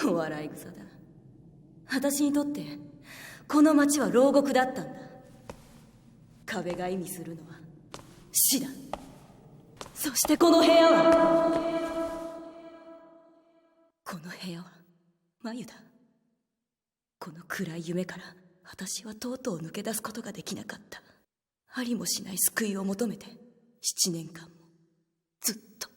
笑い草だ。私にとってこの町は牢獄だったんだ。壁が意味するのは死だ。そしてこの部屋は眉だ。この暗い夢から私はとうとう抜け出すことができなかった。ありもしない救いを求めて7年間もずっと。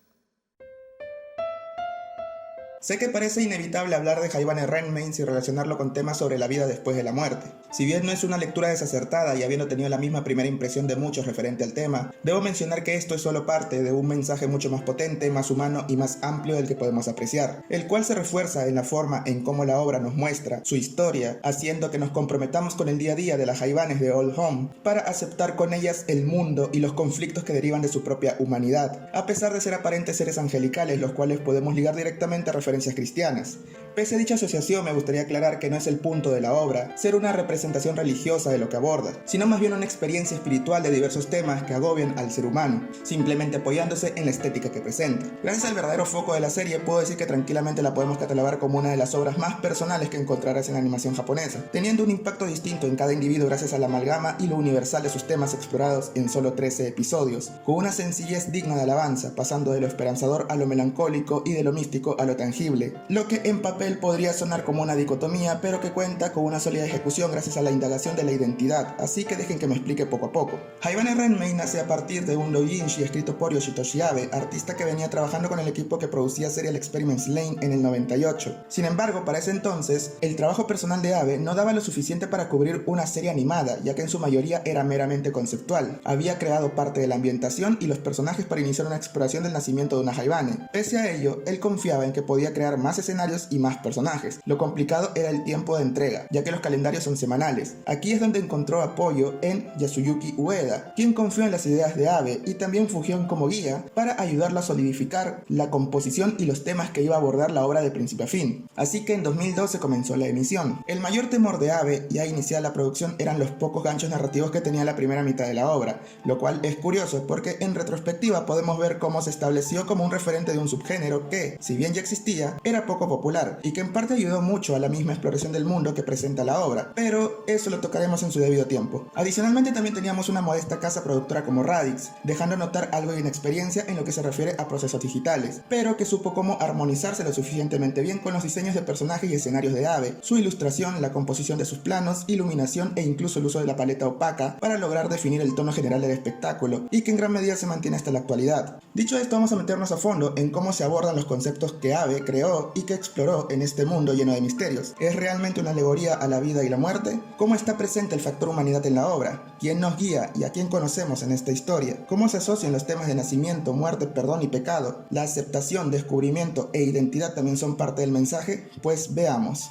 Sé que parece inevitable hablar de Haibane Renmeins y relacionarlo con temas sobre la vida después de la muerte. Si bien no es una lectura desacertada y habiendo tenido la misma primera impresión de muchos referente al tema, debo mencionar que esto es solo parte de un mensaje mucho más potente, más humano y más amplio del que podemos apreciar, el cual se refuerza en la forma en cómo la obra nos muestra su historia, haciendo que nos comprometamos con el día a día de las Haibanes de Old Home para aceptar con ellas el mundo y los conflictos que derivan de su propia humanidad, a pesar de ser aparentes seres angelicales, los cuales podemos ligar directamente a referencias cristianas. Pese a dicha asociación, me gustaría aclarar que no es el punto de la obra ser una representación religiosa de lo que aborda, sino más bien una experiencia espiritual de diversos temas que agobian al ser humano, simplemente apoyándose en la estética que presenta. Gracias al verdadero foco de la serie, puedo decir que tranquilamente la podemos catalogar como una de las obras más personales que encontrarás en la animación japonesa, teniendo un impacto distinto en cada individuo gracias a la amalgama y lo universal de sus temas explorados en solo 13 episodios, con una sencillez digna de alabanza, pasando de lo esperanzador a lo melancólico y de lo místico a lo tangible, lo que en papel podría sonar como una dicotomía, pero que cuenta con una sólida ejecución gracias a la indagación de la identidad, así que dejen que me explique poco a poco. Haibane Renmei nace a partir de un doujinshi escrito por Yoshitoshi Abe, artista que venía trabajando con el equipo que producía Serial Experiments Lain en el 98. Sin embargo, para ese entonces, el trabajo personal de Abe no daba lo suficiente para cubrir una serie animada, ya que en su mayoría era meramente conceptual. Había creado parte de la ambientación y los personajes para iniciar una exploración del nacimiento de una Haibane. Pese a ello, él confiaba en que podía crear más escenarios y más personajes. Lo complicado era el tiempo de entrega, ya que los calendarios son semanales. Aquí es donde encontró apoyo en Yasuyuki Ueda, quien confió en las ideas de Abe y también fungió como guía para ayudarlo a solidificar la composición y los temas que iba a abordar la obra de principio a fin. Así que en 2012 comenzó la emisión. El mayor temor de Abe, ya iniciada la producción, eran los pocos ganchos narrativos que tenía la primera mitad de la obra, lo cual es curioso porque en retrospectiva podemos ver cómo se estableció como un referente de un subgénero que, si bien ya existía, era poco popular y que en parte ayudó mucho a la misma exploración del mundo que presenta la obra, pero eso lo tocaremos en su debido tiempo. Adicionalmente también teníamos una modesta casa productora como Radix, dejando notar algo de inexperiencia en lo que se refiere a procesos digitales, pero que supo cómo armonizarse lo suficientemente bien con los diseños de personajes y escenarios de Abe, su ilustración, la composición de sus planos, iluminación e incluso el uso de la paleta opaca para lograr definir el tono general del espectáculo, y que en gran medida se mantiene hasta la actualidad. Dicho esto, vamos a meternos a fondo en cómo se abordan los conceptos que Abe creó y que exploró en este mundo lleno de misterios. ¿Es realmente una alegoría a la vida y la muerte? ¿Cómo está presente el factor humanidad en la obra? ¿Quién nos guía y a quién conocemos en esta historia? ¿Cómo se asocian los temas de nacimiento, muerte, perdón y pecado? ¿La aceptación, descubrimiento e identidad también son parte del mensaje? Pues veamos.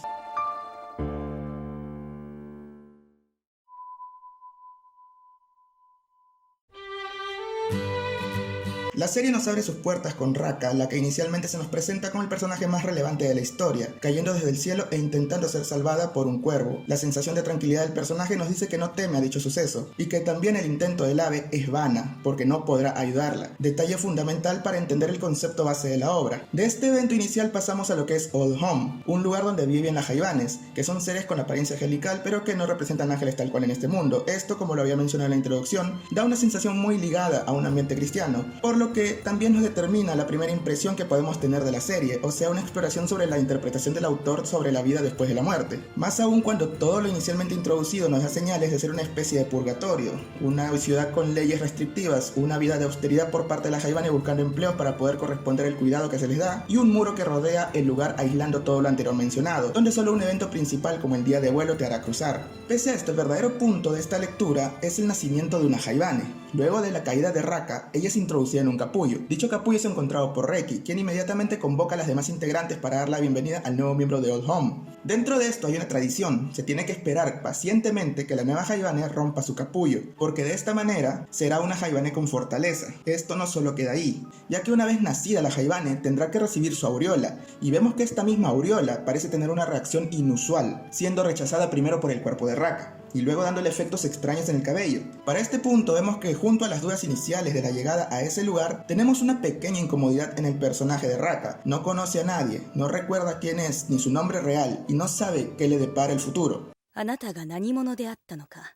La serie nos abre sus puertas con Raka, la que inicialmente se nos presenta como el personaje más relevante de la historia, cayendo desde el cielo e intentando ser salvada por un cuervo. La sensación de tranquilidad del personaje nos dice que no teme a dicho suceso, y que también el intento del Abe es vana, porque no podrá ayudarla. Detalle fundamental para entender el concepto base de la obra. De este evento inicial pasamos a lo que es Old Home, un lugar donde viven las Haibanes, que son seres con apariencia angelical, pero que no representan ángeles tal cual en este mundo. Esto, como lo había mencionado en la introducción, da una sensación muy ligada a un ambiente cristiano, por lo que también nos determina la primera impresión que podemos tener de la serie, o sea, una exploración sobre la interpretación del autor sobre la vida después de la muerte. Más aún cuando todo lo inicialmente introducido nos da señales de ser una especie de purgatorio, una ciudad con leyes restrictivas, una vida de austeridad por parte de las Haibane buscando empleos para poder corresponder el cuidado que se les da, y un muro que rodea el lugar aislando todo lo anterior mencionado, donde solo un evento principal como el día de vuelo te hará cruzar. Pese a esto, el verdadero punto de esta lectura es el nacimiento de una Haibane. Luego de la caída de Raka, ella es introducida en un capullo. Dicho capullo es encontrado por Reki, quien inmediatamente convoca a las demás integrantes para dar la bienvenida al nuevo miembro de Old Home. Dentro de esto hay una tradición, se tiene que esperar pacientemente que la nueva Haibane rompa su capullo, porque de esta manera será una Haibane con fortaleza. Esto no solo queda ahí, ya que una vez nacida la Haibane tendrá que recibir su aureola, y vemos que esta misma aureola parece tener una reacción inusual, siendo rechazada primero por el cuerpo de Raka. y luego dándole efectos extraños en el cabello. Para este punto vemos que junto a las dudas iniciales de la llegada a ese lugar, tenemos una pequeña incomodidad en el personaje de Raka. No conoce a nadie, no recuerda quién es ni su nombre real y no sabe qué le depara el futuro. あなたが何者であったのか、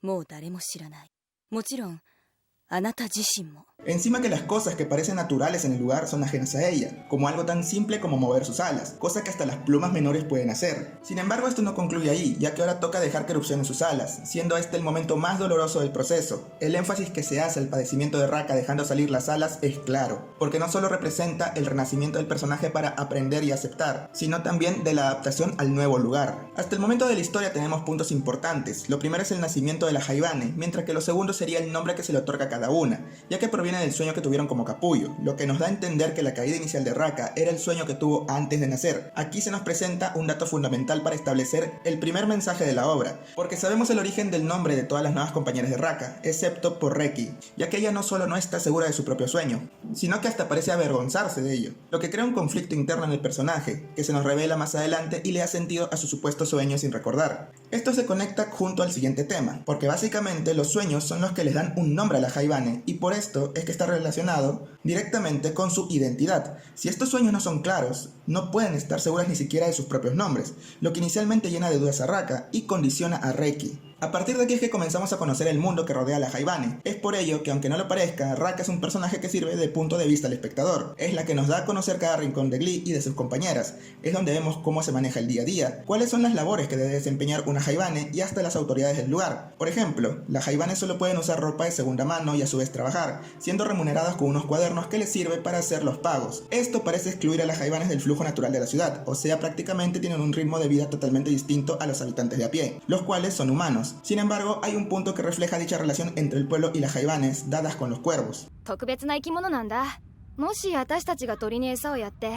もう誰も知らない。もちろん、あなた自身も。 Encima que las cosas que parecen naturales en el lugar son ajenas a ella, como algo tan simple como mover sus alas, cosa que hasta las plumas menores pueden hacer. Sin embargo, esto no concluye ahí, ya que ahora toca dejar que erupcionen sus alas, siendo este el momento más doloroso del proceso. El énfasis que se hace al padecimiento de Raka dejando salir las alas es claro, porque no solo representa el renacimiento del personaje para aprender y aceptar, sino también de la adaptación al nuevo lugar. Hasta el momento de la historia tenemos puntos importantes. Lo primero es el nacimiento de la Haibane, mientras que lo segundo sería el nombre que se le otorga a cada una, ya que proviene del sueño que tuvieron como capullo, lo que nos da a entender que la caída inicial de Raka era el sueño que tuvo antes de nacer. Aquí se nos presenta un dato fundamental para establecer el primer mensaje de la obra, porque sabemos el origen del nombre de todas las nuevas compañeras de Raka, excepto por Reki, ya que ella no solo no está segura de su propio sueño, sino que hasta parece avergonzarse de ello, lo que crea un conflicto interno en el personaje, que se nos revela más adelante y le da sentido a su supuesto sueño sin recordar. Esto se conecta junto al siguiente tema, porque básicamente los sueños son los que les dan un nombre a la Haibane, y por esto es que está relacionado directamente con su identidad. Si estos sueños no son claros, no pueden estar seguras ni siquiera de sus propios nombres, lo que inicialmente llena de dudas a Raka y condiciona a Reki. A partir de aquí es que comenzamos a conocer el mundo que rodea a la Haibane. Es por ello que, aunque no lo parezca, Raka es un personaje que sirve de punto de vista al espectador. Es la que nos da a conocer cada rincón de Glee y de sus compañeras. Es donde vemos cómo se maneja el día a día, cuáles son las labores que debe desempeñar una Haibane y hasta las autoridades del lugar. Por ejemplo, las Haibanes solo pueden usar ropa de segunda mano y a su vez trabajar, siendo remuneradas con unos cuadernos que les sirve para hacer los pagos. Esto parece excluir a las Haibanes del flujo natural de la ciudad, o sea, prácticamente tienen un ritmo de vida totalmente distinto a los habitantes de a pie, los cuales son humanos. Sin embargo, hay un punto que refleja dicha relación entre el pueblo y las Haibanes dadas con los cuervos. 特別な生き物なんだ。もし私たちが鳥に餌をやって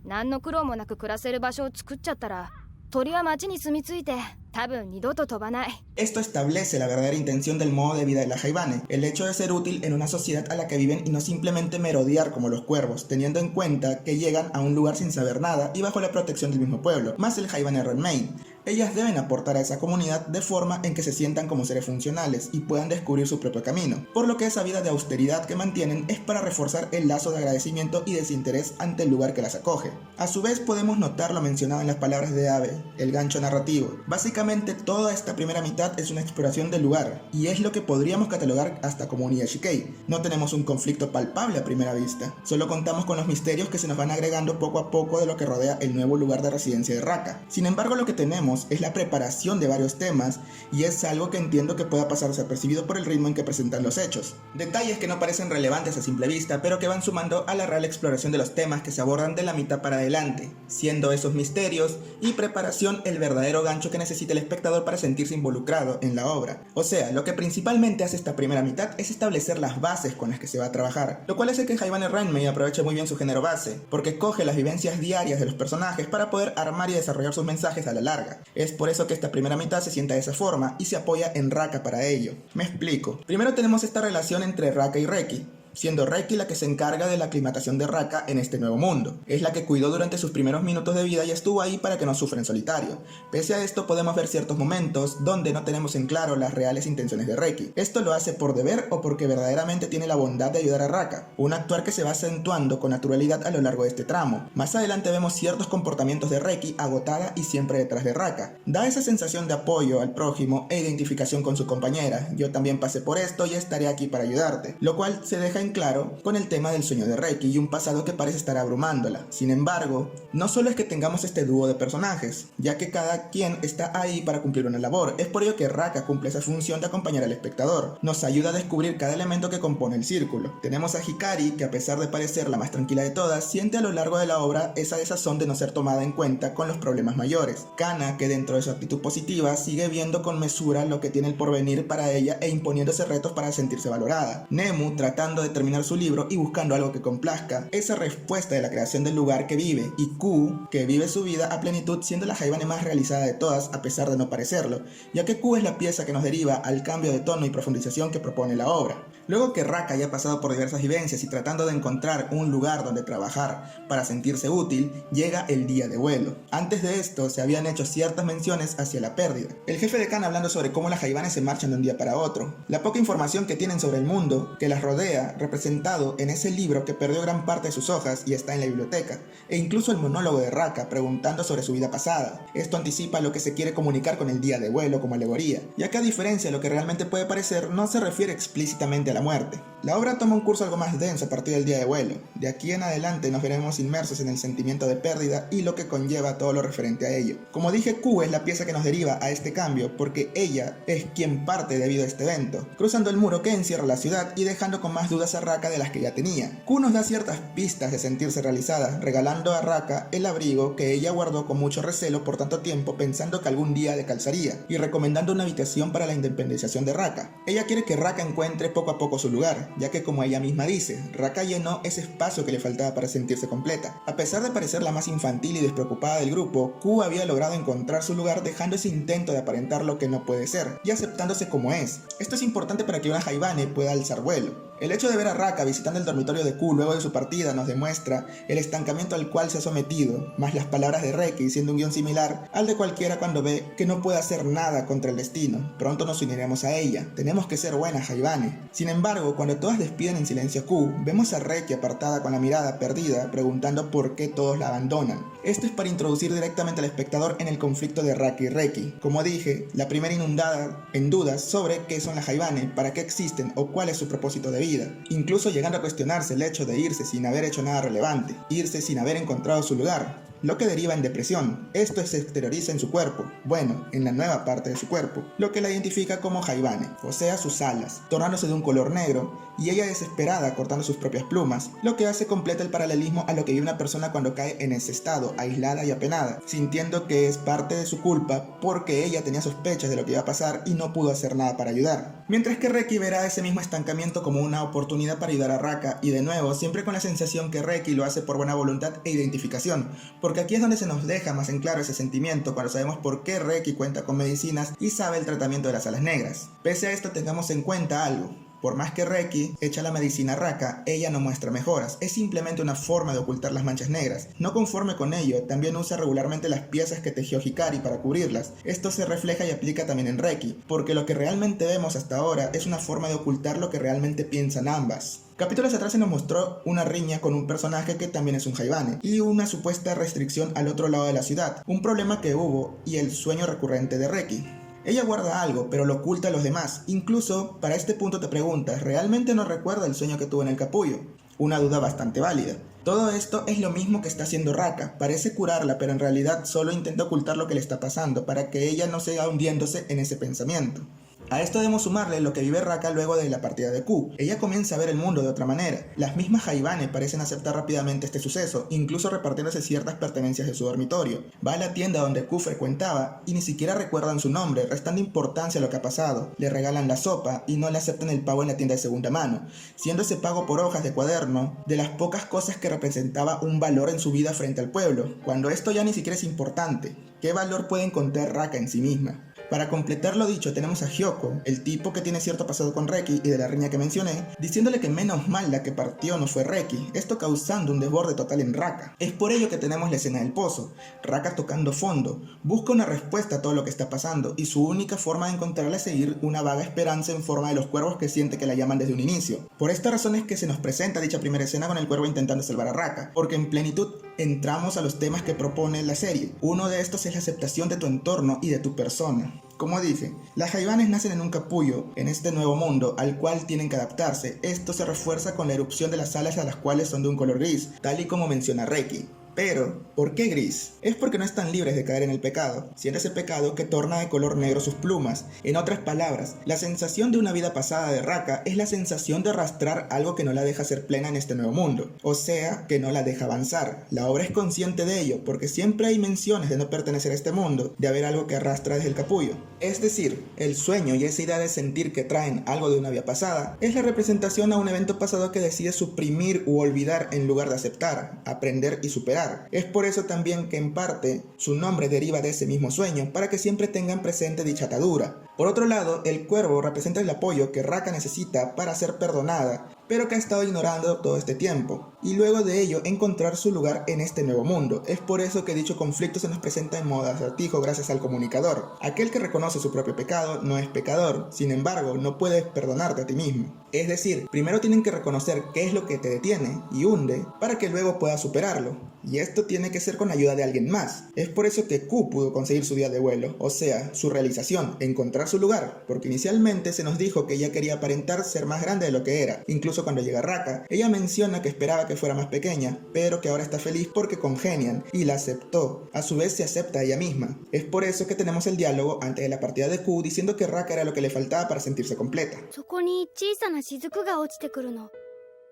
何の苦労もなく暮らせる場所を作っちゃったら、鳥は町に住み着いて多分二度と飛ばない。 Esto establece la verdadera intención del modo de vida de la Haibane, el hecho de ser útil en una sociedad a la que viven y no simplemente merodear como los cuervos, teniendo en cuenta que llegan a un lugar sin saber nada y bajo la protección del mismo pueblo, más el Haibane Renmain. Ellas deben aportar a esa comunidad de forma en que se sientan como seres funcionales y puedan descubrir su propio camino, por lo que esa vida de austeridad que mantienen es para reforzar el lazo de agradecimiento y desinterés ante el lugar que las acoge. A su vez podemos notar lo mencionado en las palabras de Abe, el gancho narrativo. Básicamente toda esta primera mitad es una exploración del lugar, y es lo que podríamos catalogar hasta como un Iyashikei. No tenemos un conflicto palpable a primera vista, solo contamos con los misterios que se nos van agregando poco a poco de lo que rodea el nuevo lugar de residencia de Raka. Sin embargo, lo que tenemos es la preparación de varios temas, y es algo que entiendo que pueda pasar desapercibido por el ritmo en que presentan los hechos. Detalles que no parecen relevantes a simple vista, pero que van sumando a la real exploración de los temas que se abordan de la mitad para adelante, siendo esos misterios y preparación el verdadero gancho que necesita el espectador para sentirse involucrado en la obra. O sea, lo que principalmente hace esta primera mitad es establecer las bases con las que se va a trabajar, lo cual hace que Haibane Renmei aproveche muy bien su género base, porque coge las vivencias diarias de los personajes para poder armar y desarrollar sus mensajes a la larga. Es por eso que esta primera mitad se sienta de esa forma y se apoya en Raka para ello. Me explico. Primero tenemos esta relación entre Raka y Reki, siendo Reki la que se encarga de la aclimatación de Raka en este nuevo mundo. Es la que cuidó durante sus primeros minutos de vida y estuvo ahí para que no sufra en solitario. Pese a esto podemos ver ciertos momentos donde no tenemos en claro las reales intenciones de Reki. Esto lo hace por deber o porque verdaderamente tiene la bondad de ayudar a Raka, un actuar que se va acentuando con naturalidad a lo largo de este tramo. Más adelante vemos ciertos comportamientos de Reki agotada y siempre detrás de Raka. Da esa sensación de apoyo al prójimo e identificación con su compañera. Yo también pasé por esto y estaré aquí para ayudarte, lo cual se deja en claro con el tema del sueño de Reki y un pasado que parece estar abrumándola. Sin embargo, no solo es que tengamos este dúo de personajes, ya que cada quien está ahí para cumplir una labor. Es por ello que Raka cumple esa función de acompañar al espectador. Nos ayuda a descubrir cada elemento que compone el círculo. Tenemos a Hikari, que a pesar de parecer la más tranquila de todas, siente a lo largo de la obra esa desazón de no ser tomada en cuenta con los problemas mayores. Kana, que dentro de su actitud positiva sigue viendo con mesura lo que tiene el porvenir para ella e imponiéndose retos para sentirse valorada. Nemu, tratando de terminar su libro y buscando algo que complazca esa respuesta de la creación del lugar que vive, y Ku, que vive su vida a plenitud siendo la Haibane más realizada de todas a pesar de no parecerlo, ya que Ku es la pieza que nos deriva al cambio de tono y profundización que propone la obra. Luego que Raka haya pasado por diversas vivencias y tratando de encontrar un lugar donde trabajar para sentirse útil, llega el día de vuelo. Antes de esto se habían hecho ciertas menciones hacia la pérdida. El jefe de Khan hablando sobre cómo las Jaibanes se marchan de un día para otro. La poca información que tienen sobre el mundo que las rodea, representado en ese libro que perdió gran parte de sus hojas y está en la biblioteca. E incluso el monólogo de Raka preguntando sobre su vida pasada. Esto anticipa lo que se quiere comunicar con el día de vuelo como alegoría, ya que a diferencia de lo que realmente puede parecer, no se refiere explícitamente a la muerte. La obra toma un curso algo más denso a partir del día de vuelo. De aquí en adelante nos veremos inmersos en el sentimiento de pérdida y lo que conlleva todo lo referente a ello. Como dije, Q es la pieza que nos deriva a este cambio porque ella es quien parte debido a este evento, cruzando el muro que encierra la ciudad y dejando con más dudas a Raka de las que ya tenía. Q nos da ciertas pistas de sentirse realizada, regalando a Raka el abrigo que ella guardó con mucho recelo por tanto tiempo pensando que algún día le calzaría, y recomendando una habitación para la independización de Raka. Ella quiere que Raka encuentre poco a poco su lugar, ya que como ella misma dice, Raka llenó ese espacio que le faltaba para sentirse completa. A pesar de parecer la más infantil y despreocupada del grupo, Q había logrado encontrar su lugar dejando ese intento de aparentar lo que no puede ser, y aceptándose como es. Esto es importante para que una Haibane pueda alzar vuelo. El hecho de ver a Raka visitando el dormitorio de Q luego de su partida nos demuestra el estancamiento al cual se ha sometido, más las palabras de Reki siendo un guión similar al de cualquiera cuando ve que no puede hacer nada contra el destino. Pronto nos uniremos a ella, tenemos que ser buenas Haibane. Sin embargo, cuando todas despiden en silencio a Q, vemos a Reki apartada con la mirada perdida, preguntando por qué todos la abandonan. Esto es para introducir directamente al espectador en el conflicto de Raka y Reki. Como dije, la primera inundada en dudas sobre qué son las Haibane, para qué existen o cuál es su propósito de vida, incluso llegando a cuestionarse el hecho de irse sin haber hecho nada relevante, irse sin haber encontrado su lugar, lo que deriva en depresión. Esto se exterioriza en su cuerpo, bueno, en la nueva parte de su cuerpo, lo que la identifica como Haibane, o sea sus alas, tornándose de un color negro, y ella desesperada cortando sus propias plumas, lo que hace completa el paralelismo a lo que vive una persona cuando cae en ese estado, aislada y apenada, sintiendo que es parte de su culpa porque ella tenía sospechas de lo que iba a pasar y no pudo hacer nada para ayudar. Mientras que Reki verá ese mismo estancamiento como una oportunidad para ayudar a Raka, y de nuevo, siempre con la sensación que Reki lo hace por buena voluntad e identificación, porque aquí es donde se nos deja más en claro ese sentimiento cuando sabemos por qué Reki cuenta con medicinas y sabe el tratamiento de las alas negras. Pese a esto, tengamos en cuenta algo. Por más que Reki echa la medicina a Raka, ella no muestra mejoras, es simplemente una forma de ocultar las manchas negras. No conforme con ello, también usa regularmente las piezas que tejió Hikari para cubrirlas. Esto se refleja y aplica también en Reki, porque lo que realmente vemos hasta ahora es una forma de ocultar lo que realmente piensan ambas. Capítulos atrás se nos mostró una riña con un personaje que también es un Haibane, y una supuesta restricción al otro lado de la ciudad, un problema que hubo y el sueño recurrente de Reki. Ella guarda algo, pero lo oculta a los demás. Incluso, para este punto te preguntas, ¿realmente no recuerda el sueño que tuvo en el capullo? Una duda bastante válida. Todo esto es lo mismo que está haciendo Raka. Parece curarla, pero en realidad solo intenta ocultar lo que le está pasando, para que ella no siga hundiéndose en ese pensamiento. A esto debemos sumarle lo que vive Raka luego de la partida de Q. Ella comienza a ver el mundo de otra manera. Las mismas Haibane parecen aceptar rápidamente este suceso, incluso repartiéndose ciertas pertenencias de su dormitorio. Va a la tienda donde Q frecuentaba y ni siquiera recuerdan su nombre, restando importancia a lo que ha pasado. Le regalan la sopa y no le aceptan el pago en la tienda de segunda mano, siendo ese pago por hojas de cuaderno de las pocas cosas que representaba un valor en su vida frente al pueblo, cuando esto ya ni siquiera es importante. ¿Qué valor puede encontrar Raka en sí misma? Para completar lo dicho, tenemos a Hyoko, el tipo que tiene cierto pasado con Reki y de la riña que mencioné, diciéndole que menos mal la que partió no fue Reki, esto causando un desborde total en Raka. Es por ello que tenemos la escena del pozo, Raka tocando fondo, busca una respuesta a todo lo que está pasando y su única forma de encontrarla es seguir una vaga esperanza en forma de los cuervos que siente que la llaman desde un inicio. Por esta razón es que se nos presenta dicha primera escena con el cuervo intentando salvar a Raka, porque en plenitud entramos a los temas que propone la serie. Uno de estos es la aceptación de tu entorno y de tu persona. Como dije, las Haibanes nacen en un capullo, en este nuevo mundo al cual tienen que adaptarse. Esto se refuerza con la erupción de las alas a las cuales son de un color gris, tal y como menciona Reki. Pero, ¿por qué gris? Es porque no están libres de caer en el pecado, siendo ese pecado que torna de color negro sus plumas. En otras palabras, la sensación de una vida pasada de Raka es la sensación de arrastrar algo que no la deja ser plena en este nuevo mundo, o sea, que no la deja avanzar. La obra es consciente de ello, porque siempre hay menciones de no pertenecer a este mundo, de haber algo que arrastra desde el capullo. Es decir, el sueño y esa idea de sentir que traen algo de una vida pasada, es la representación a un evento pasado que decide suprimir u olvidar en lugar de aceptar, aprender y superar. lugar. Es por eso también que en parte su nombre deriva de ese mismo sueño, para que siempre tengan presente dicha atadura. Por otro lado, el cuervo representa el apoyo que Raka necesita para ser perdonada, pero que ha estado ignorando todo este tiempo, y luego de ello encontrar su lugar en este nuevo mundo. Es por eso que dicho conflicto se nos presenta en modo acertijo gracias al comunicador. Aquel que reconoce su propio pecado no es pecador, sin embargo no puedes perdonarte a ti mismo. Es decir, primero tienen que reconocer qué es lo que te detiene y hunde para que luego puedas superarlo. Y esto tiene que ser con ayuda de alguien más. Es por eso que Q pudo conseguir su día de vuelo, o sea, su realización, encontrar su lugar, porque inicialmente se nos dijo que ella quería aparentar ser más grande de lo que era. Incluso cuando llega Raka, ella menciona que esperaba que fuera más pequeña, pero que ahora está feliz porque congenian, y la aceptó. A su vez se acepta a ella misma. Es por eso que tenemos el diálogo antes de la partida de Q diciendo que Raka era lo que le faltaba para sentirse completa. そこに小さな雫が落ちてくるの。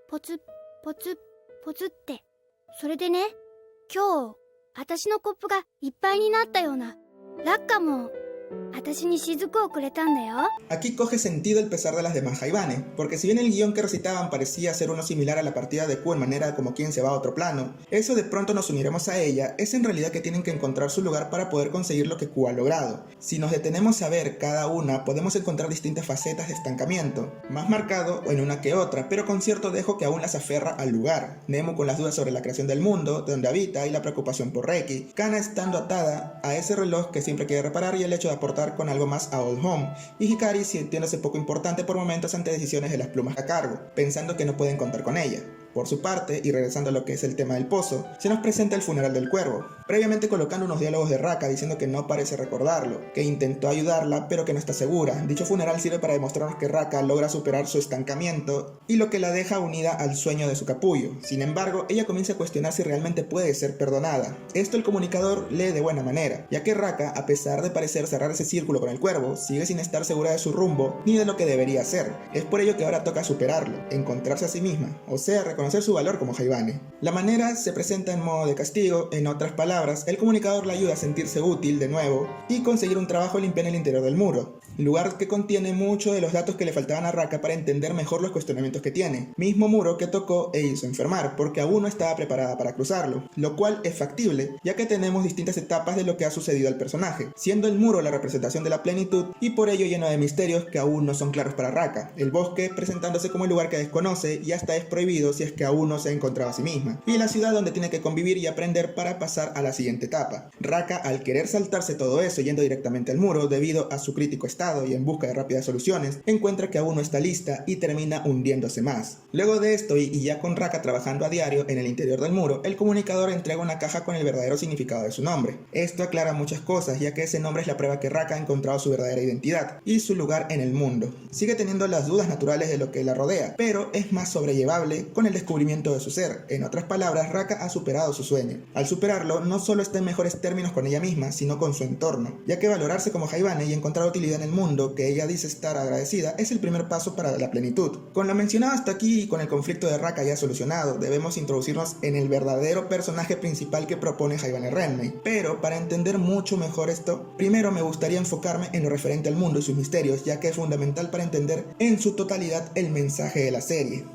ポツポツポツって。それでね、今日私のコップがいっぱいになったような。ラッカも私に雫をくれたんだよ。 Aquí coge sentido el pesar de las demás Jaibanes, porque si bien el guión que recitaban parecía ser uno similar a la partida de Q en manera como quien se va a otro plano, eso de pronto nos uniremos a ella, es en realidad que tienen que encontrar su lugar para poder conseguir lo que Q ha logrado. Si nos detenemos a ver cada una, podemos encontrar distintas facetas de estancamiento, más marcado en una que otra, pero con cierto dejo que aún las aferra al lugar. Nemo con las dudas sobre la creación del mundo, de donde habita y la preocupación por Reki, Kana estando atada a ese reloj que siempre quiere reparar y el hecho de aportar con algo más a Old Home, y Hikari sintiéndose poco importante por momentos ante decisiones de las plumas a cargo, pensando que no pueden contar con ella. Por su parte, y regresando a lo que es el tema del pozo, se nos presenta el funeral del cuervo, previamente colocando unos diálogos de Raka diciendo que no parece recordarlo, que intentó ayudarla pero que no está segura. Dicho funeral sirve para demostrarnos que Raka logra superar su estancamiento y lo que la deja unida al sueño de su capullo. Sin embargo, ella comienza a cuestionar si realmente puede ser perdonada. Esto el comunicador lee de buena manera, ya que Raka, a pesar de parecer cerrar ese círculo con el cuervo, sigue sin estar segura de su rumbo ni de lo que debería hacer. Es por ello que ahora toca superarlo, encontrarse a sí misma, o sea, reconocer su valor como Jaibane. La manera se presenta en modo de castigo, en otras palabras, el comunicador la ayuda a sentirse útil de nuevo y conseguir un trabajo limpio en el interior del muro, lugar que contiene muchos de los datos que le faltaban a Raka para entender mejor los cuestionamientos que tiene, mismo muro que tocó e hizo enfermar, porque aún no estaba preparada para cruzarlo, lo cual es factible, ya que tenemos distintas etapas de lo que ha sucedido al personaje, siendo el muro la representación de la plenitud y por ello lleno de misterios que aún no son claros para Raka, el bosque presentándose como el lugar que desconoce y hasta es prohibido si es que aún no se ha encontrado a sí misma, y la ciudad donde tiene que convivir y aprender para pasar a la siguiente etapa. Raka, al querer saltarse todo eso yendo directamente al muro debido a su crítico estado y en busca de rápidas soluciones, encuentra que aún no está lista y termina hundiéndose más. Luego de esto y ya con Raka trabajando a diario en el interior del muro, el comunicador entrega una caja con el verdadero significado de su nombre. Esto aclara muchas cosas, ya que ese nombre es la prueba que Raka ha encontrado su verdadera identidad y su lugar en el mundo. Sigue teniendo las dudas naturales de lo que la rodea, pero es más sobrellevable con el descubrimiento de su ser. En otras palabras, Raka ha superado su sueño. Al superarlo, no solo está en mejores términos con ella misma, sino con su entorno, ya que valorarse como Jaibane y encontrar utilidad en el mundo, que ella dice estar agradecida, es el primer paso para la plenitud. Con lo mencionado hasta aquí y con el conflicto de Raka ya solucionado, debemos introducirnos en el verdadero personaje principal que propone Jaibane Renmei. Pero para entender mucho mejor esto, primero me gustaría enfocarme en lo referente al mundo y sus misterios, ya que es fundamental para entender en su totalidad el mensaje de la serie.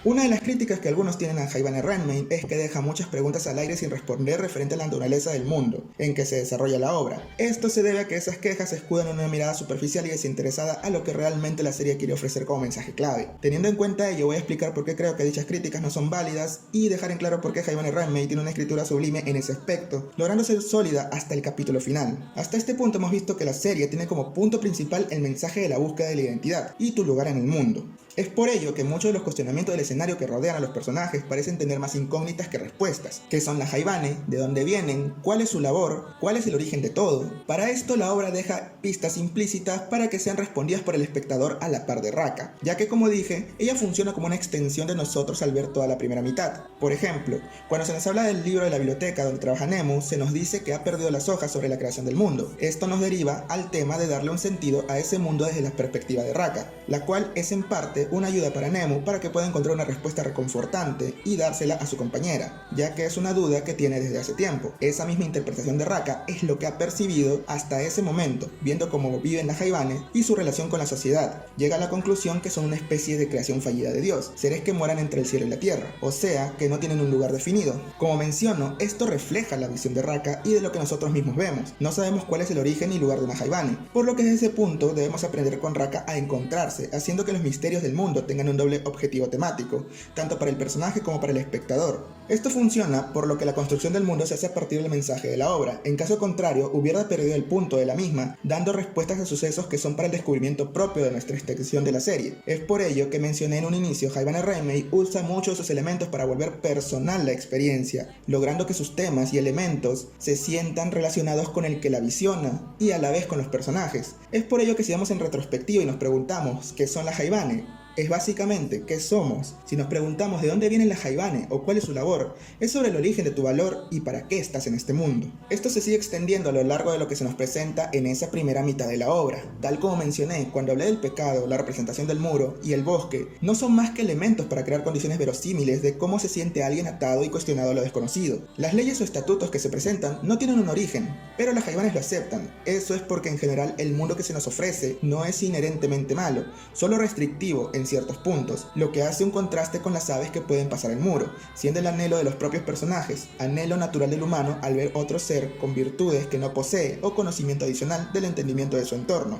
Una de las críticas que algunos tienen a Jaibane Renmei es que deja muchas preguntas al aire sin responder referente a la naturaleza del mundo en que se desarrolla la obra. Esto se debe a que esas quejas se escudan en una mirada superficial y desinteresada a lo que realmente la serie quiere ofrecer como mensaje clave. Teniendo en cuenta ello, voy a explicar por qué creo que dichas críticas no son válidas y dejar en claro por qué Jaibane Renmei tiene una escritura sublime en ese aspecto, logrando ser sólida hasta el capítulo final. Hasta este punto hemos visto que la serie tiene como punto principal el mensaje de la búsqueda de la identidad y tu lugar en el mundo. Es por ello que muchos de los cuestionamientos del escenario que rodean a los personajes parecen tener más incógnitas que respuestas. ¿Qué son las Jaibane? ¿De dónde vienen? ¿Cuál es su labor? ¿Cuál es el origen de todo? Para esto la obra deja pistas implícitas para que sean respondidas por el espectador a la par de Raka, ya que como dije, ella funciona como una extensión de nosotros al ver toda la primera mitad. Por ejemplo, cuando se nos habla del libro de la biblioteca donde trabaja Nemo, se nos dice que ha perdido las hojas sobre la creación del mundo. Esto nos deriva al tema de darle un sentido a ese mundo desde la perspectiva de Raka, la cual es en parte básicamente una ayuda para Nemu para que pueda encontrar una respuesta reconfortante y dársela a su compañera, ya que es una duda que tiene desde hace tiempo. Esa misma interpretación de Raka es lo que ha percibido hasta ese momento, viendo cómo viven las Haibane y su relación con la sociedad. Llega a la conclusión que son una especie de creación fallida de Dios, seres que moran entre el cielo y la tierra, o sea, que no tienen un lugar definido. Como menciono, esto refleja la visión de Raka y de lo que nosotros mismos vemos. No sabemos cuál es el origen y lugar de una Haibane, por lo que desde ese punto debemos aprender con Raka a encontrarse, haciendo que los misterios del mundo tengan un doble objetivo temático, tanto para el personaje como para el espectador. Esto funciona por lo que la construcción del mundo se hace a partir del mensaje de la obra. En caso contrario, hubiera perdido el punto de la misma, dando respuestas a sucesos que son para el descubrimiento propio de nuestra extensión de la serie. Es por ello que mencioné en un inicio, Haibane Renmei usa muchos de sus elementos para volver personal la experiencia, logrando que sus temas y elementos se sientan relacionados con el que la visiona y a la vez con los personajes. Es por ello que si vamos en retrospectiva y nos preguntamos ¿qué son las Haibane? Es básicamente ¿qué somos? Si nos preguntamos de dónde vienen las Haibane o cuál es su labor, es sobre el origen de tu valor y para qué estás en este mundo. Esto se sigue extendiendo a lo largo de lo que se nos presenta en esa primera mitad de la obra. Tal como mencioné, cuando hablé del pecado, la representación del muro y el bosque, no son más que elementos para crear condiciones verosímiles de cómo se siente alguien atado y cuestionado a lo desconocido. Las leyes o estatutos que se presentan no tienen un origen, pero las Haibanes lo aceptan. Eso es porque en general el mundo que se nos ofrece no es inherentemente malo, solo restrictivo en ciertos puntos, lo que hace un contraste con las aves que pueden pasar el muro, siendo el anhelo de los propios personajes, anhelo natural del humano al ver otro ser con virtudes que no posee o conocimiento adicional del entendimiento de su entorno.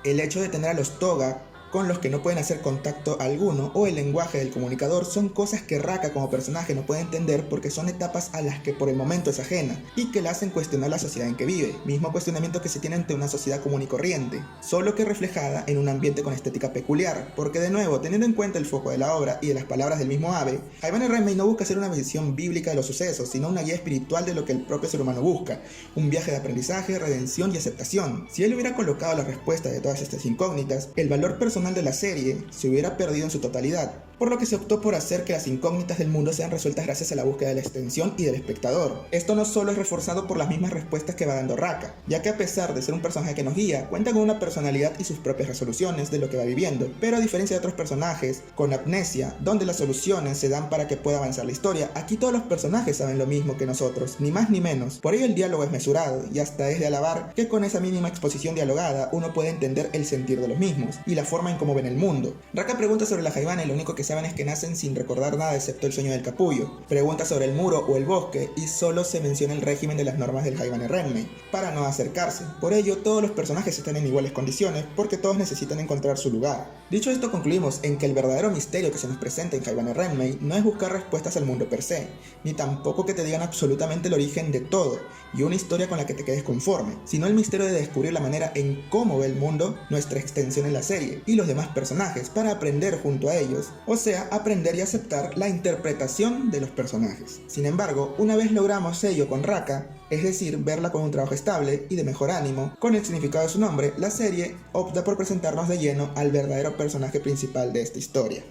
El hecho de tener a los Toga con los que no pueden hacer contacto alguno o el lenguaje del comunicador son cosas que Raka como personaje no puede entender porque son etapas a las que por el momento es ajena y que la hacen cuestionar la sociedad en que vive, mismo cuestionamiento que se tiene ante una sociedad común y corriente, solo que reflejada en un ambiente con estética peculiar, porque de nuevo, teniendo en cuenta el foco de la obra y de las palabras del mismo Abe, Haibane Renmei no busca ser una visión bíblica de los sucesos, sino una guía espiritual de lo que el propio ser humano busca, un viaje de aprendizaje, redención y aceptación. Si él hubiera colocado la respuesta de todas estas incógnitas, el valor personal de la serie se hubiera perdido en su totalidad, por lo que se optó por hacer que las incógnitas del mundo sean resueltas gracias a la búsqueda de la extensión y del espectador. Esto no solo es reforzado por las mismas respuestas que va dando Raka, ya que a pesar de ser un personaje que nos guía, cuenta con una personalidad y sus propias resoluciones de lo que va viviendo, pero a diferencia de otros personajes con amnesia, donde las soluciones se dan para que pueda avanzar la historia, aquí todos los personajes saben lo mismo que nosotros, ni más ni menos. Por ello el diálogo es mesurado, y hasta es de alabar que con esa mínima exposición dialogada uno puede entender el sentir de los mismos, y la forma en cómo ven el mundo. Raka pregunta sobre la Haibane y lo único que saben es que nacen sin recordar nada excepto el sueño del capullo. Pregunta sobre el muro o el bosque y solo se menciona el régimen de las normas del Haibane Renmei, para no acercarse. Por ello todos los personajes están en iguales condiciones porque todos necesitan encontrar su lugar. Dicho esto, concluimos en que el verdadero misterio que se nos presenta en Haibane Renmei no es buscar respuestas al mundo per se, ni tampoco que te digan absolutamente el origen de todo y una historia con la que te quedes conforme, sino el misterio de descubrir la manera en cómo ve el mundo nuestra extensión en la serie y los demás personajes para aprender junto a ellos, o sea, aprender y aceptar la interpretación de los personajes. Sin embargo, una vez logramos ello con Raka, es decir, verla con un trabajo estable y de mejor ánimo, con el significado de su nombre, la serie opta por presentarnos de lleno al verdadero personaje principal de esta historia.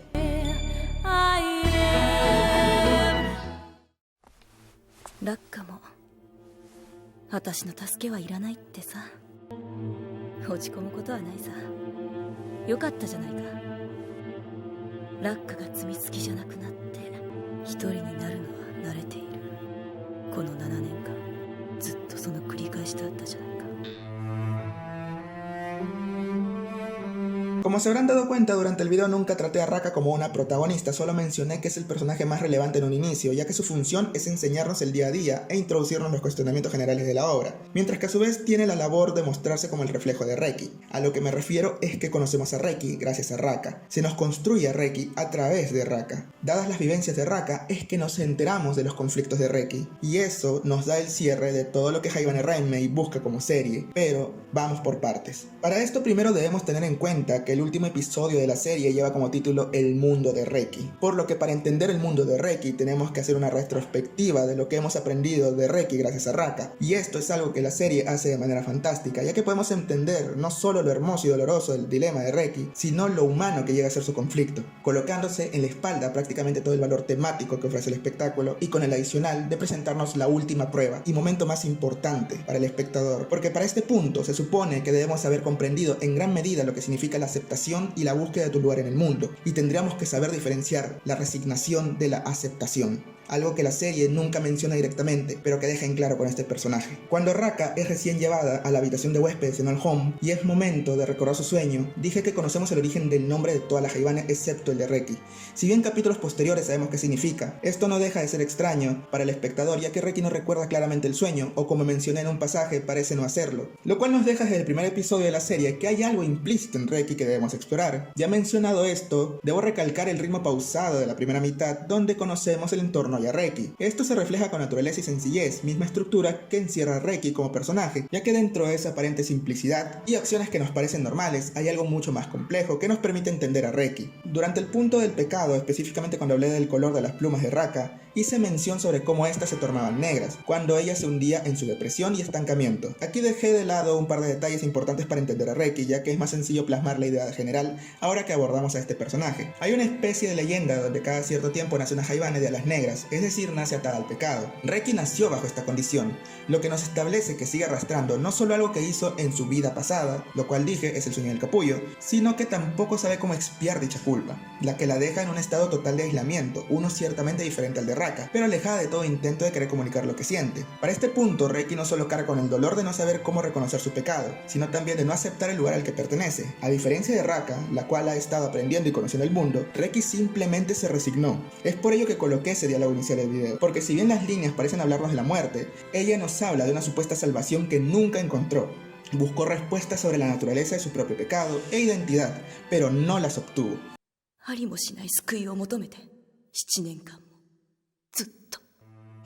Rakaも私の助けはいらないってさ。落ち込むことはないさ。よかったじゃないか。ラッカが罪つきじゃなくなって一人になるのは慣れている。この7年間ずっとその繰り返しだったじゃないか。Como se habrán dado cuenta, durante el video nunca traté a Raka como una protagonista, solo mencioné que es el personaje más relevante en un inicio, ya que su función es enseñarnos el día a día e introducirnos en los cuestionamientos generales de la obra, mientras que a su vez tiene la labor de mostrarse como el reflejo de Reki. A lo que me refiero es que conocemos a Reki gracias a Raka, se nos construye a Reki a través de Raka. Dadas las vivencias de Raka, es que nos enteramos de los conflictos de Reki, y eso nos da el cierre de todo lo que Haibane Renmei busca como serie, pero vamos por partes. Para esto primero debemos tener en cuenta que el último episodio de la serie lleva como título El mundo de Reki, por lo que para entender el mundo de Reki tenemos que hacer una retrospectiva de lo que hemos aprendido de Reki gracias a Raka, y esto es algo que la serie hace de manera fantástica, ya que podemos entender no solo lo hermoso y doloroso del dilema de Reki, sino lo humano que llega a ser su conflicto, colocándose en la espalda prácticamente todo el valor temático que ofrece el espectáculo y con el adicional de presentarnos la última prueba y momento más importante para el espectador, porque para este punto se supone que debemos haber comprendido en gran medida lo que significa la aceptación aceptación y la búsqueda de tu lugar en el mundo, y tendríamos que saber diferenciar la resignación de la aceptación, algo que la serie nunca menciona directamente, pero que deja en claro con este personaje. Cuando Raka es recién llevada a la habitación de huéspedes en Old Home y es momento de recordar su sueño, dije que conocemos el origen del nombre de todas las Haibane excepto el de Reki. Si bien en capítulos posteriores sabemos qué significa, esto no deja de ser extraño para el espectador, ya que Reki no recuerda claramente el sueño, o como mencioné en un pasaje, parece no hacerlo, lo cual nos deja desde el primer episodio de la serie que hay algo implícito en Reki que debemos explorar. Ya mencionado esto, debo recalcar el ritmo pausado de la primera mitad, donde conocemos el entorno a Reki. Esto se refleja con naturaleza y sencillez, misma estructura que encierra a Reki como personaje, ya que dentro de esa aparente simplicidad y acciones que nos parecen normales, hay algo mucho más complejo que nos permite entender a Reki. Durante el punto del pecado, específicamente cuando hablé del color de las plumas de Raka, hice mención sobre cómo éstas se tornaban negras, cuando ella se hundía en su depresión y estancamiento. Aquí dejé de lado un par de detalles importantes para entender a Reki, ya que es más sencillo plasmar la idea general ahora que abordamos a este personaje. Hay una especie de leyenda donde cada cierto tiempo nace una Haibane de alas negras, es decir, nace atada al pecado. Reki nació bajo esta condición, lo que nos establece que sigue arrastrando no solo algo que hizo en su vida pasada, lo cual dije es el sueño del capullo, sino que tampoco sabe cómo expiar dicha culpa, la que la deja en un estado total de aislamiento, uno ciertamente diferente al de Raka, pero alejada de todo intento de querer comunicar lo que siente. Para este punto, Reki no solo carga con el dolor de no saber cómo reconocer su pecado, sino también de no aceptar el lugar al que pertenece. A diferencia de Raka, la cual ha estado aprendiendo y conociendo el mundo, Reki simplemente se resignó. Es por ello que coloqué ese diálogo inicial del video, porque si bien las líneas parecen hablarnos de la muerte, ella nos habla de una supuesta salvación que nunca encontró. Buscó respuestas sobre la naturaleza de su propio pecado e identidad, pero no las obtuvo. ありもしない救いを求めて7年間もずっと。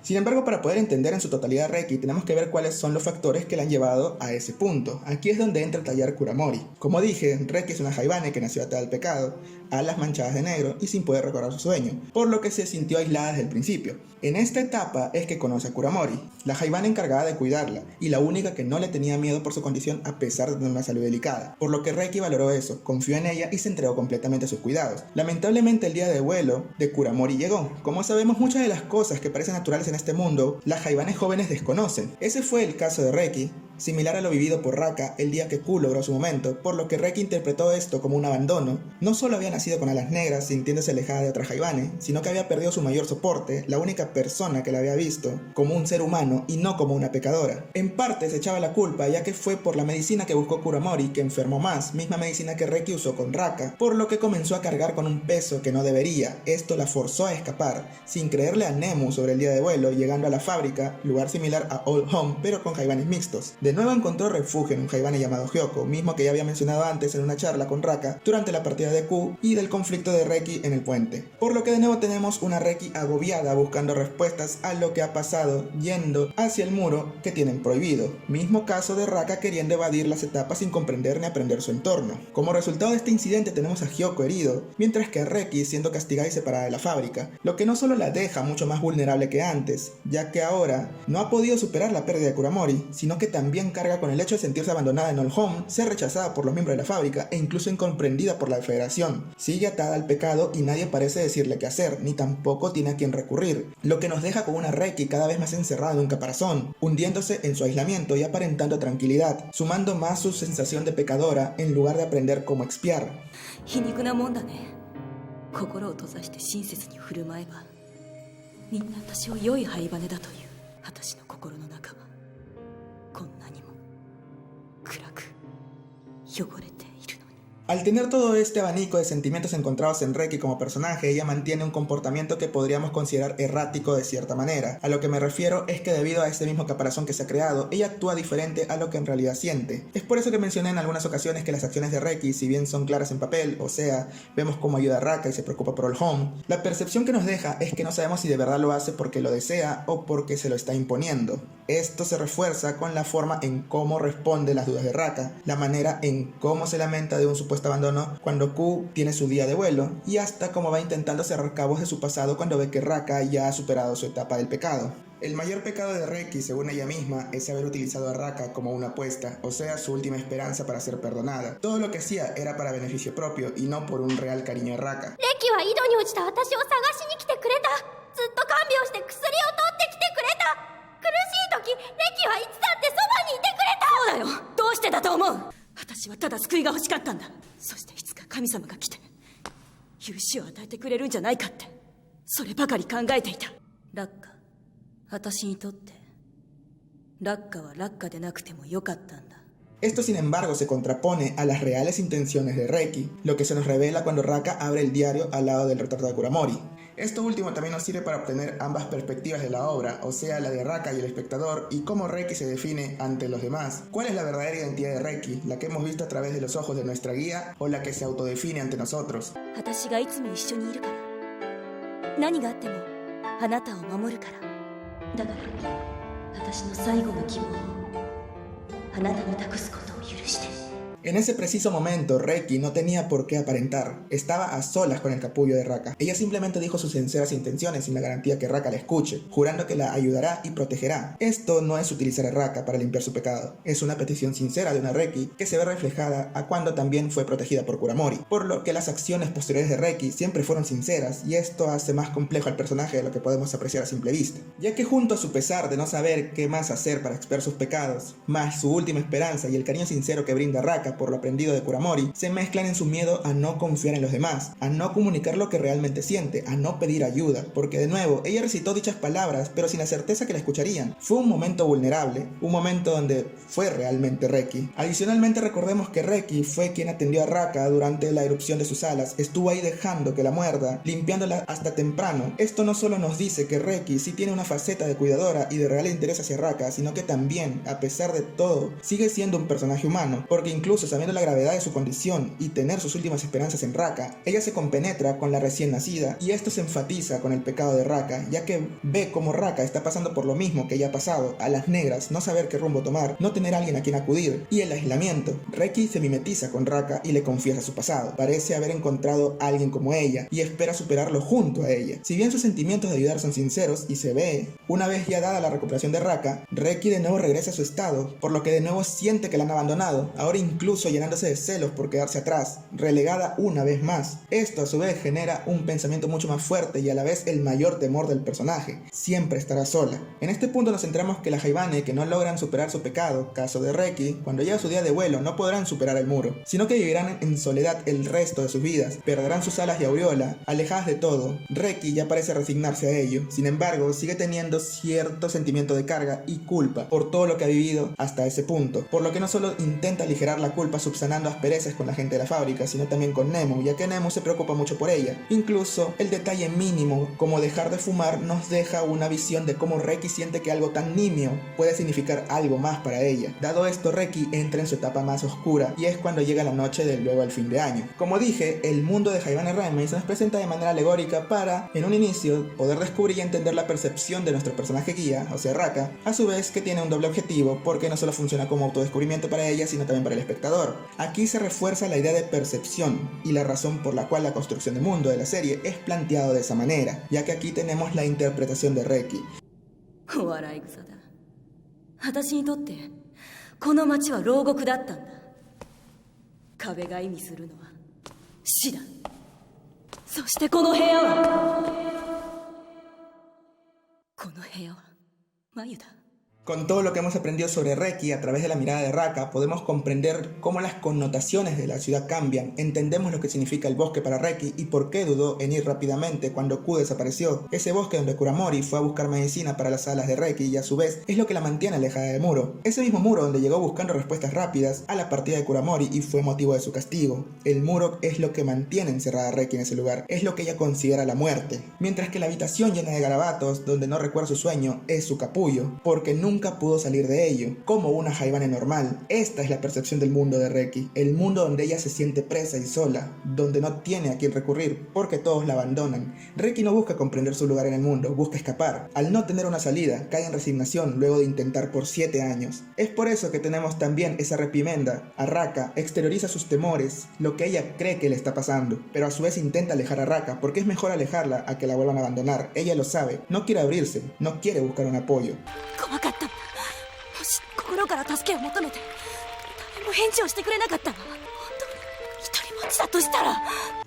Sin embargo, para poder entender en su totalidad a Reki, tenemos que ver cuáles son los factores que la han llevado a ese punto. Aquí es donde entra a tallar Kuramori. Como dije, Reki es una Haibane que nació atada al pecado, alas manchadas de negro y sin poder recordar su sueño, por lo que se sintió aislada desde el principio. En esta etapa es que conoce a Kuramori, la Haibane encargada de cuidarla, y la única que no le tenía miedo por su condición a pesar de tener una salud delicada, por lo que Reki valoró eso, confió en ella y se entregó completamente a sus cuidados. Lamentablemente el día de vuelo de Kuramori llegó. Como sabemos, muchas de las cosas que parecen naturales en este mundo, las Haibanes jóvenes desconocen. Ese fue el caso de Reki, similar a lo vivido por Raka el día que Q logró su momento, por lo que Reki interpretó esto como un abandono. No solo había nacido con alas negras, sintiéndose alejada de otra Haibane, sino que había perdido su mayor soporte, la única persona que la había visto, como un ser humano y no como una pecadora. En parte se echaba la culpa, ya que fue por la medicina que buscó Kuramori que enfermó más, misma medicina que Reki usó con Raka, por lo que comenzó a cargar con un peso que no debería. Esto la forzó a escapar, sin creerle a Nemu sobre el día de vuelo, llegando a la fábrica, lugar similar a Old Home, pero con Haibanes mixtos. De nuevo encontró refugio en un Haibane llamado Hyoko, mismo que ya había mencionado antes en una charla con Raka durante la partida de Q y del conflicto de Reki en el puente. Por lo que de nuevo tenemos una Reki agobiada buscando respuestas a lo que ha pasado, yendo hacia el muro que tienen prohibido. Mismo caso de Raka queriendo evadir las etapas sin comprender ni aprender su entorno. Como resultado de este incidente tenemos a Hyoko herido, mientras que a Reki siendo castigada y separada de la fábrica, lo que no solo la deja mucho más vulnerable que antes, ya que ahora no ha podido superar la pérdida de Kuramori, sino que también carga con el hecho de sentirse abandonada en Old Home, ser rechazada por los miembros de la fábrica e incluso incomprendida por la Federación. Sigue atada al pecado y nadie parece decirle qué hacer, ni tampoco tiene a quien recurrir, lo que nos deja con una Reki cada vez más encerrada en un caparazón, hundiéndose en su aislamiento y aparentando tranquilidad, sumando más su sensación de pecadora en lugar de aprender cómo expiar. 皮肉なもんだね。心を閉ざして親切に振る舞えばみんな私を良いハイバネだという。私の心の中はこんなにも暗く汚れているのに。 Al tener todo este abanico de sentimientos encontrados en Reki como personaje, ella mantiene un comportamiento que podríamos considerar errático de cierta manera. A lo que me refiero es que debido a este mismo caparazón que se ha creado, ella actúa diferente a lo que en realidad siente. Es por eso que mencioné en algunas ocasiones que las acciones de Reki, si bien son claras en papel, o sea, vemos cómo ayuda a Raka y se preocupa por Old Home, la percepción que nos deja es que no sabemos si de verdad lo hace porque lo desea o porque se lo está imponiendo. Esto se refuerza con la forma en cómo responde las dudas de Raka, la manera en cómo se lamenta de un supuesto abandono cuando Q tiene su día de vuelo, y hasta cómo va intentando cerrar cabos de su pasado cuando ve que Raka ya ha superado su etapa del pecado. El mayor pecado de Reki, según ella misma, es haber utilizado a Raka como una apuesta, o sea, su última esperanza para ser perdonada. Todo lo que hacía era para beneficio propio y no por un real cariño a Raka. レキは井戸に落ちた私を探しに来てくれた。ずっと看病して薬を取ってきてくれた。苦しい時レキはいつだってそばにいてくれた。そうだよ。どうしてだと思う。私はただ救いが欲しかったんだ。そしていつ神様が来て許しを与えてくれるんじゃないかって、そればかり考えていた。ラッカ、私にとってラッカはラッカでなくてもよかったんだ。Esto, sin embargo, se contrapone a las reales intenciones de Reki, lo que se nos revela cuando Raka abre el diario al lado del retrato de Kuramori. Esto último también nos sirve para obtener ambas perspectivas de la obra, o sea, la de Raka y el espectador, y cómo Reki se define ante los demás. ¿Cuál es la verdadera identidad de Reki? ¿La que hemos visto a través de los ojos de nuestra guía o la que se autodefine ante nosotros? 私がいつも一緒にいるから、何があってもあなたを守るから。だから私の最後の希望をあなたに託すことを許して。 En ese preciso momento, Reki no tenía por qué aparentar. Estaba a solas con el capullo de Raka. Ella simplemente dijo sus sinceras intenciones sin la garantía que Raka la escuche, jurando que la ayudará y protegerá. Esto no es utilizar a Raka para limpiar su pecado. Es una petición sincera de una Reki que se ve reflejada a cuando también fue protegida por Kuramori. Por lo que las acciones posteriores de Reki siempre fueron sinceras, y esto hace más complejo al personaje de lo que podemos apreciar a simple vista. Ya que junto a su pesar de no saber qué más hacer para expiar sus pecados, más su última esperanza y el cariño sincero que brinda Raka por lo aprendido de Kuramori, se mezclan en su miedo a no confiar en los demás, a no comunicar lo que realmente siente, a no pedir ayuda, porque de nuevo, ella recitó dichas palabras, pero sin la certeza que la escucharían. Fue un momento vulnerable, un momento donde fue realmente Reki. Adicionalmente, recordemos que Reki fue quien atendió a Raka durante la erupción de sus alas, estuvo ahí dejando que la muerda, limpiándola hasta temprano. Esto no solo nos dice que Reki sí tiene una faceta de cuidadora y de real interés hacia Raka, sino que también, a pesar de todo, sigue siendo un personaje humano, porque incluso sabiendo la gravedad de su condición y tener sus últimas esperanzas en Raka, ella se compenetra con la recién nacida, y esto se enfatiza con el pecado de Raka, ya que ve como Raka está pasando por lo mismo que ella ha pasado, a las negras, no saber qué rumbo tomar, no tener a alguien a quien acudir, y el aislamiento. Reki se mimetiza con Raka y le confiesa su pasado. Parece haber encontrado a alguien como ella y espera superarlo junto a ella. Si bien sus sentimientos de ayudar son sinceros y se ve, una vez ya dada la recuperación de Raka, Reki de nuevo regresa a su estado, por lo que de nuevo siente que la han abandonado, ahora incluso llenándose de celos por quedarse atrás, relegada una vez más. Esto a su vez genera un pensamiento mucho más fuerte y a la vez el mayor temor del personaje: siempre estará sola. En este punto nos centramos que las Haibane que no logran superar su pecado, caso de Reki, cuando llega su día de vuelo no podrán superar el muro, sino que vivirán en soledad el resto de sus vidas, perderán sus alas y aureola, alejadas de todo. Reki ya parece resignarse a ello, sin embargo sigue teniendo cierto sentimiento de carga y culpa por todo lo que ha vivido hasta ese punto, por lo que no solo intenta aligerar la culpa subsanando asperezas con la gente de la fábrica, sino también con Nemu, ya que Nemu se preocupa mucho por ella. Incluso el detalle mínimo como dejar de fumar nos deja una visión de cómo Reki siente que algo tan nimio puede significar algo más para ella. Dado esto, Reki entra en su etapa más oscura, y es cuando llega la noche del luego al fin de año. Como dije, el mundo de Haibane Renmei se nos presenta de manera alegórica para, en un inicio, poder descubrir y entender la percepción de nuestro personaje guía, o sea Raka, a su vez que tiene un doble objetivo, porque no solo funciona como autodescubrimiento para ella, sino también para el espectador. Aquí se refuerza la idea de percepción y la razón por la cual la construcción del mundo de la serie es planteado de esa manera, ya que aquí tenemos la interpretación de Reki. 笑い草だ。私にとってこの街は牢獄だったんだ。壁が意味するのは死だ。そしてこの部屋は眉だ。 Con todo lo que hemos aprendido sobre Reki a través de la mirada de Raka, podemos comprender cómo las connotaciones de la ciudad cambian, entendemos lo que significa el bosque para Reki y por qué dudó en ir rápidamente cuando Ku desapareció. Ese bosque donde Kuramori fue a buscar medicina para las alas de Reki y a su vez es lo que la mantiene alejada del muro. Ese mismo muro donde llegó buscando respuestas rápidas a la partida de Kuramori y fue motivo de su castigo. El muro es lo que mantiene encerrada a Reki en ese lugar, es lo que ella considera la muerte. Mientras que la habitación llena de garabatos, donde no recuerda su sueño, es su capullo, porque nunca pudo salir de ello, como una Haibane normal. Esta es la percepción del mundo de Reki, el mundo donde ella se siente presa y sola, donde no tiene a quien recurrir, porque todos la abandonan. Reki no busca comprender su lugar en el mundo, busca escapar. Al no tener una salida, cae en resignación luego de intentar por 7 años. Es por eso que tenemos también esa reprimenda. A Raka exterioriza sus temores, lo que ella cree que le está pasando, pero a su vez intenta alejar a Raka, porque es mejor alejarla a que la vuelvan a abandonar. Ella lo sabe, no quiere abrirse, no quiere buscar un apoyo. 怖かった。もし心から助けを求めて誰も返事をしてくれなかったら本当に一人もちだとしたら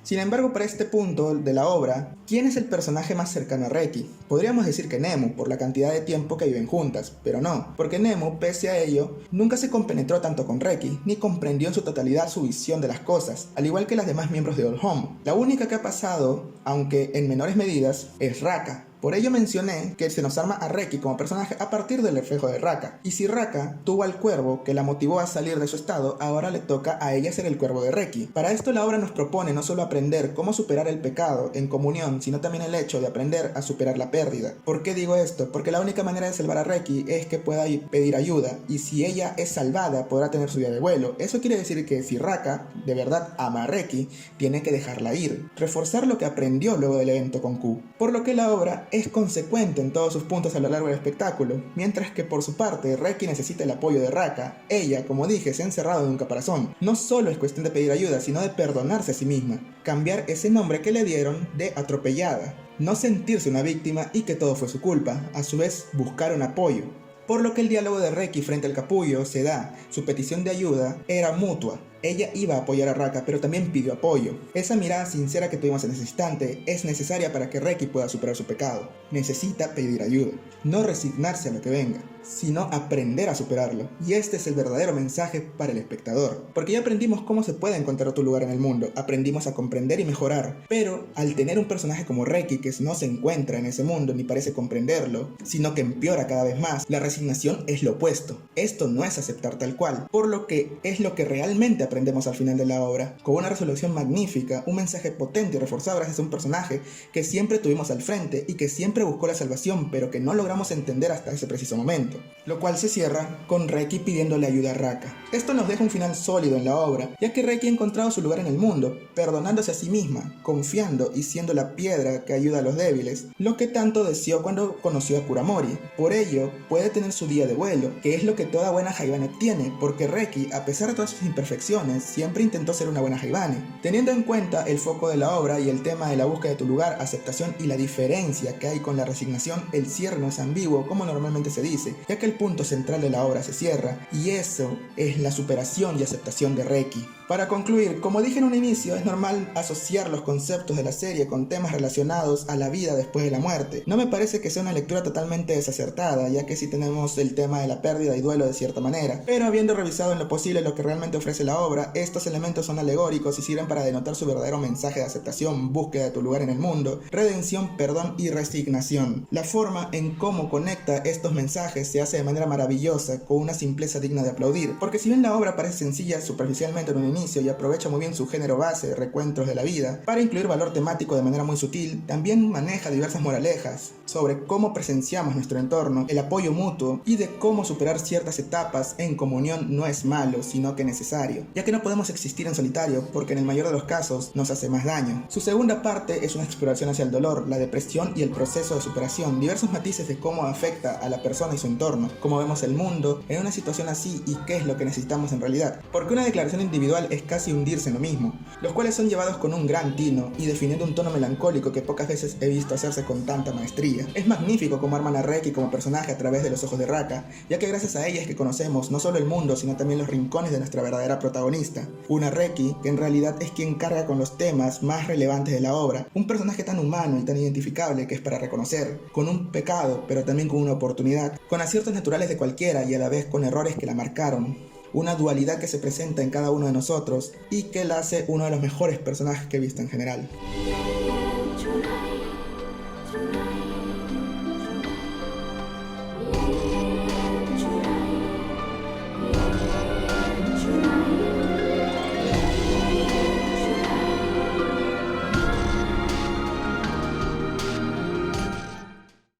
Sin embargo, para este punto de la obra, ¿quién es el personaje más cercano a Reki? Podríamos decir que Nemu, por la cantidad de tiempo que viven juntas, pero no, porque Nemu, pese a ello, nunca se compenetró tanto con Reki, ni comprendió en su totalidad su visión de las cosas, al igual que las demás miembros de All Home. La única que ha pasado, aunque en menores medidas, es Raka. Por ello mencioné que se nos arma a Reki como personaje a partir del reflejo de Raka. Y si Raka tuvo al cuervo que la motivó a salir de su estado, ahora le toca a ella ser el cuervo de Reki. Para esto la obra nos propone no solo aprender cómo superar el pecado en comunión, sino también el hecho de aprender a superar la pérdida. ¿Por qué digo esto? Porque la única manera de salvar a Reki es que pueda pedir ayuda, y si ella es salvada podrá tener su día de vuelo. Eso quiere decir que si Raka de verdad ama a Reki, tiene que dejarla ir, reforzar lo que aprendió luego del evento con Q. Por lo que la obra es consecuente en todos sus puntos a lo largo del espectáculo, mientras que por su parte Reki necesita el apoyo de Raka. Ella, como dije, se ha encerrado en un caparazón. No solo es cuestión de pedir ayuda, sino de perdonarse a sí misma, cambiar ese nombre que le dieron de atropellada, no sentirse una víctima y que todo fue su culpa, a su vez buscar un apoyo. Por lo que el diálogo de Reki frente al capullo se da, su petición de ayuda era mutua. Ella iba a apoyar a Raka, pero también pidió apoyo. Esa mirada sincera que tuvimos en ese instante es necesaria para que Reki pueda superar su pecado. Necesita pedir ayuda, no resignarse a lo que venga, sino aprender a superarlo. Y este es el verdadero mensaje para el espectador. Porque ya aprendimos cómo se puede encontrar tu lugar en el mundo, aprendimos a comprender y mejorar. Pero al tener un personaje como Reki que no se encuentra en ese mundo ni parece comprenderlo, sino que empeora cada vez más, la resignación es lo opuesto. Esto no es aceptar tal cual, por lo que es lo que realmente aprendemos al final de la obra, con una resolución magnífica, un mensaje potente y reforzado gracias a un personaje que siempre tuvimos al frente y que siempre buscó la salvación, pero que no logramos entender hasta ese preciso momento, lo cual se cierra con Reki pidiéndole ayuda a Raka. Esto nos deja un final sólido en la obra, ya que Reki ha encontrado su lugar en el mundo, perdonándose a sí misma, confiando y siendo la piedra que ayuda a los débiles, lo que tanto deseó cuando conoció a Kuramori. Por ello, puede tener su día de vuelo, que es lo que toda buena Haibane tiene, porque Reki, a pesar de todas sus imperfecciones, siempre intentó ser una buena Haibane. Teniendo en cuenta el foco de la obra y el tema de la búsqueda de tu lugar, aceptación y la diferencia que hay con la resignación, el cierre no es ambiguo como normalmente se dice, ya que el punto central de la obra se cierra, y eso es la superación y aceptación de Reki. Para concluir, como dije en un inicio, es normal asociar los conceptos de la serie con temas relacionados a la vida después de la muerte. No me parece que sea una lectura totalmente desacertada, ya que sí tenemos el tema de la pérdida y duelo de cierta manera, pero habiendo revisado en lo posible lo que realmente ofrece la obra, estos elementos son alegóricos y sirven para denotar su verdadero mensaje de aceptación, búsqueda de tu lugar en el mundo, redención, perdón y resignación. La forma en cómo conecta estos mensajes se hace de manera maravillosa, con una simpleza digna de aplaudir, porque si bien la obra parece sencilla superficialmente en un inicio y aprovecha muy bien su género base, recuentos de la vida, para incluir valor temático de manera muy sutil, también maneja diversas moralejas sobre cómo presenciamos nuestro entorno, el apoyo mutuo y de cómo superar ciertas etapas en comunión no es malo, sino que necesario, ya que no podemos existir en solitario porque en el mayor de los casos nos hace más daño. Su segunda parte es una exploración hacia el dolor, la depresión y el proceso de superación, diversos matices de cómo afecta a la persona y su entorno, cómo vemos el mundo en una situación así y qué es lo que necesitamos en realidad, porque una declaración individual es casi hundirse en lo mismo, los cuales son llevados con un gran tino y definiendo un tono melancólico que pocas veces he visto hacerse con tanta maestría. Es magnífico cómo arman a Reki como personaje a través de los ojos de Raka, ya que gracias a ella es que conocemos no solo el mundo, sino también los rincones de nuestra verdadera protagonista. Una Reki que en realidad es quien carga con los temas más relevantes de la obra, un personaje tan humano y tan identificable que es para reconocer, con un pecado pero también con una oportunidad, con aciertos naturales de cualquiera y a la vez con errores que la marcaron. Una dualidad que se presenta en cada uno de nosotros y que la hace uno de los mejores personajes que he visto en general.